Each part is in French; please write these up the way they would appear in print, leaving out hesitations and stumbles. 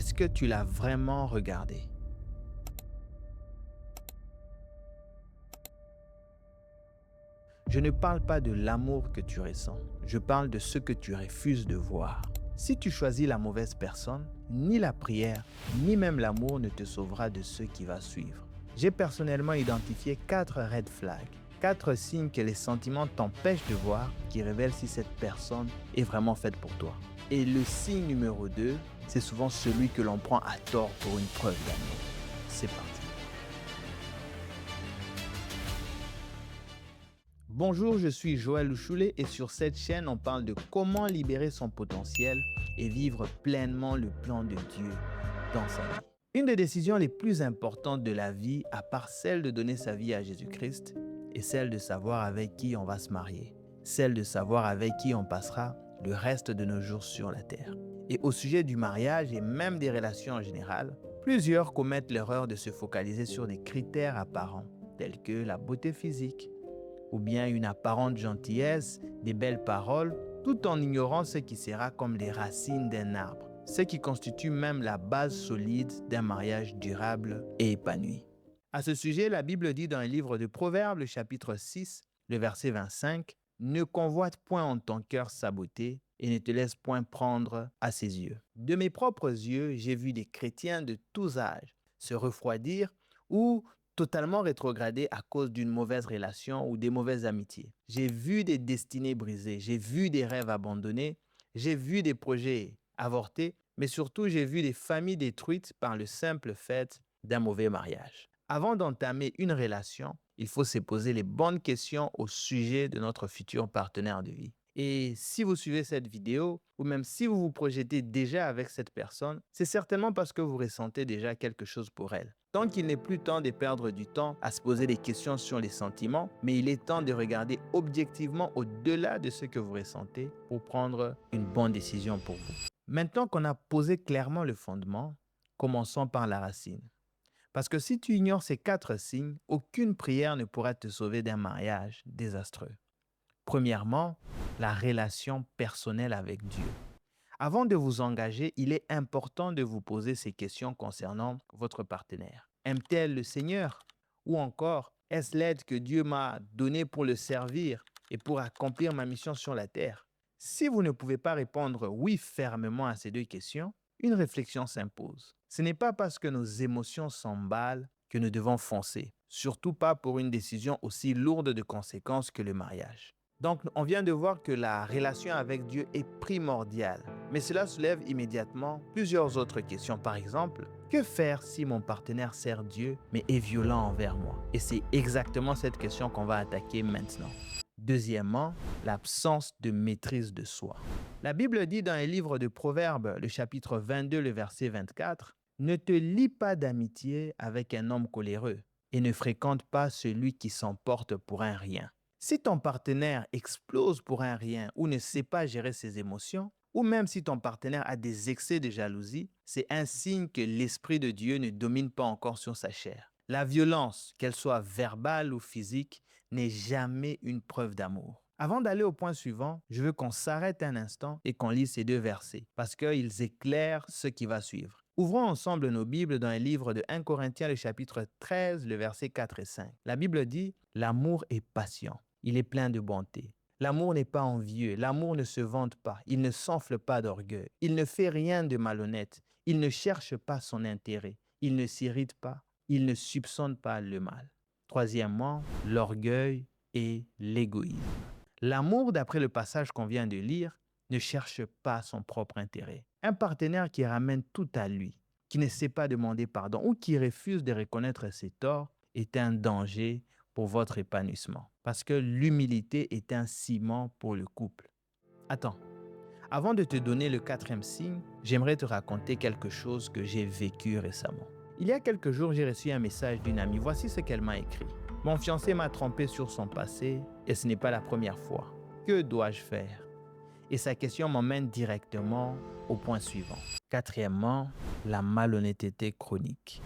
Est-ce que tu l'as vraiment regardé? Je ne parle pas de l'amour que tu ressens, je parle de ce que tu refuses de voir. Si tu choisis la mauvaise personne, ni la prière, ni même l'amour ne te sauvera de ce qui va suivre. J'ai personnellement identifié 4 red flags, 4 signes que les sentiments t'empêchent de voir qui révèlent si cette personne est vraiment faite pour toi. Et le signe numéro 2, c'est souvent celui que l'on prend à tort pour une preuve d'amour. C'est parti. Bonjour, je suis Joël Louchoulé et sur cette chaîne, on parle de comment libérer son potentiel et vivre pleinement le plan de Dieu dans sa vie. Une des décisions les plus importantes de la vie, à part celle de donner sa vie à Jésus-Christ, est celle de savoir avec qui on va se marier, celle de savoir avec qui on passera le reste de nos jours sur la terre. Et au sujet du mariage et même des relations en général, plusieurs commettent l'erreur de se focaliser sur des critères apparents, tels que la beauté physique, ou bien une apparente gentillesse, des belles paroles, tout en ignorant ce qui sera comme les racines d'un arbre, ce qui constitue même la base solide d'un mariage durable et épanoui. À ce sujet, la Bible dit dans le livre de Proverbes, le chapitre 6, le verset 25, « Ne convoite point en ton cœur sa beauté et ne te laisse point prendre à ses yeux. » De mes propres yeux, j'ai vu des chrétiens de tous âges se refroidir ou totalement rétrogradé à cause d'une mauvaise relation ou des mauvaises amitiés. J'ai vu des destinées brisées, j'ai vu des rêves abandonnés, j'ai vu des projets avortés, mais surtout j'ai vu des familles détruites par le simple fait d'un mauvais mariage. Avant d'entamer une relation, il faut se poser les bonnes questions au sujet de notre futur partenaire de vie. Et si vous suivez cette vidéo, ou même si vous vous projetez déjà avec cette personne, c'est certainement parce que vous ressentez déjà quelque chose pour elle. Donc il n'est plus temps de perdre du temps à se poser des questions sur les sentiments, mais il est temps de regarder objectivement au-delà de ce que vous ressentez pour prendre une bonne décision pour vous. Maintenant qu'on a posé clairement le fondement, commençons par la racine. Parce que si tu ignores ces 4 signes, aucune prière ne pourra te sauver d'un mariage désastreux. Premièrement, la relation personnelle avec Dieu. Avant de vous engager, il est important de vous poser ces questions concernant votre partenaire. Aime-t-elle le Seigneur? Ou encore, est-ce l'aide que Dieu m'a donnée pour le servir et pour accomplir ma mission sur la terre? Si vous ne pouvez pas répondre oui fermement à ces 2 questions, une réflexion s'impose. Ce n'est pas parce que nos émotions s'emballent que nous devons foncer, surtout pas pour une décision aussi lourde de conséquences que le mariage. Donc, on vient de voir que la relation avec Dieu est primordiale. Mais cela soulève immédiatement plusieurs autres questions. Par exemple, que faire si mon partenaire sert Dieu mais est violent envers moi? Et c'est exactement cette question qu'on va attaquer maintenant. Deuxièmement, l'absence de maîtrise de soi. La Bible dit dans le livre de Proverbes, le chapitre 22, le verset 24, « Ne te lie pas d'amitié avec un homme coléreux et ne fréquente pas celui qui s'emporte pour un rien. » Si ton partenaire explose pour un rien ou ne sait pas gérer ses émotions, ou même si ton partenaire a des excès de jalousie, c'est un signe que l'Esprit de Dieu ne domine pas encore sur sa chair. La violence, qu'elle soit verbale ou physique, n'est jamais une preuve d'amour. Avant d'aller au point suivant, je veux qu'on s'arrête un instant et qu'on lise ces 2 versets, parce qu'ils éclairent ce qui va suivre. Ouvrons ensemble nos Bibles dans le livre de 1 Corinthiens, le chapitre 13, le verset 4 et 5. La Bible dit « L'amour est patient. Il est plein de bonté. L'amour n'est pas envieux, l'amour ne se vante pas, il ne s'enfle pas d'orgueil, il ne fait rien de malhonnête, il ne cherche pas son intérêt, il ne s'irrite pas, il ne soupçonne pas le mal. » Troisièmement, l'orgueil et l'égoïsme. L'amour, d'après le passage qu'on vient de lire, ne cherche pas son propre intérêt. Un partenaire qui ramène tout à lui, qui ne sait pas demander pardon ou qui refuse de reconnaître ses torts est un danger pour votre épanouissement. Parce que l'humilité est un ciment pour le couple. Attends, avant de te donner le 4e signe, j'aimerais te raconter quelque chose que j'ai vécu récemment. Il y a quelques jours, j'ai reçu un message d'une amie. Voici ce qu'elle m'a écrit. « Mon fiancé m'a trompé sur son passé et ce n'est pas la première fois. Que dois-je faire ?» Et sa question m'emmène directement au point suivant. Quatrièmement, la malhonnêteté chronique.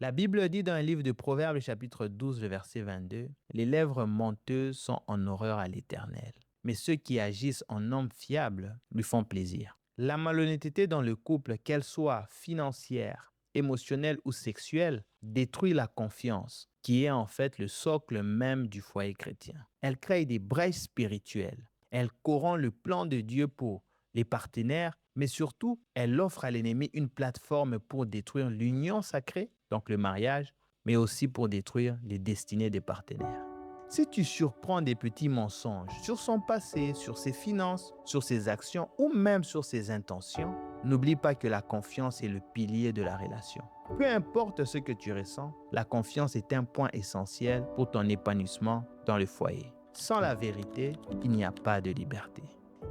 La Bible dit dans le livre de Proverbes, chapitre 12, le verset 22, « Les lèvres menteuses sont en horreur à l'Éternel, mais ceux qui agissent en hommes fiables lui font plaisir. » La malhonnêteté dans le couple, qu'elle soit financière, émotionnelle ou sexuelle, détruit la confiance, qui est en fait le socle même du foyer chrétien. Elle crée des brèches spirituelles. Elle corrompt le plan de Dieu pour les partenaires, mais surtout, elle offre à l'ennemi une plateforme pour détruire l'union sacrée, donc le mariage, mais aussi pour détruire les destinées des partenaires. Si tu surprends des petits mensonges sur son passé, sur ses finances, sur ses actions ou même sur ses intentions, n'oublie pas que la confiance est le pilier de la relation. Peu importe ce que tu ressens, la confiance est un point essentiel pour ton épanouissement dans le foyer. Sans la vérité, il n'y a pas de liberté.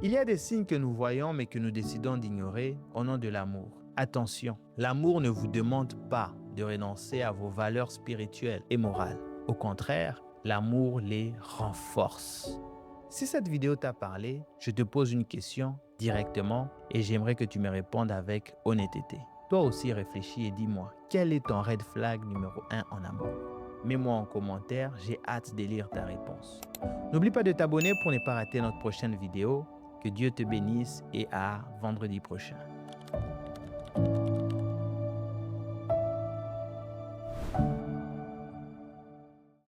Il y a des signes que nous voyons mais que nous décidons d'ignorer au nom de l'amour. Attention, l'amour ne vous demande pas de renoncer à vos valeurs spirituelles et morales. Au contraire, l'amour les renforce. Si cette vidéo t'a parlé, je te pose une question directement et j'aimerais que tu me répondes avec honnêteté. Toi aussi réfléchis et dis-moi, quel est ton red flag numéro 1 en amour? Mets-moi en commentaire, j'ai hâte de lire ta réponse. N'oublie pas de t'abonner pour ne pas rater notre prochaine vidéo. Que Dieu te bénisse et à vendredi prochain.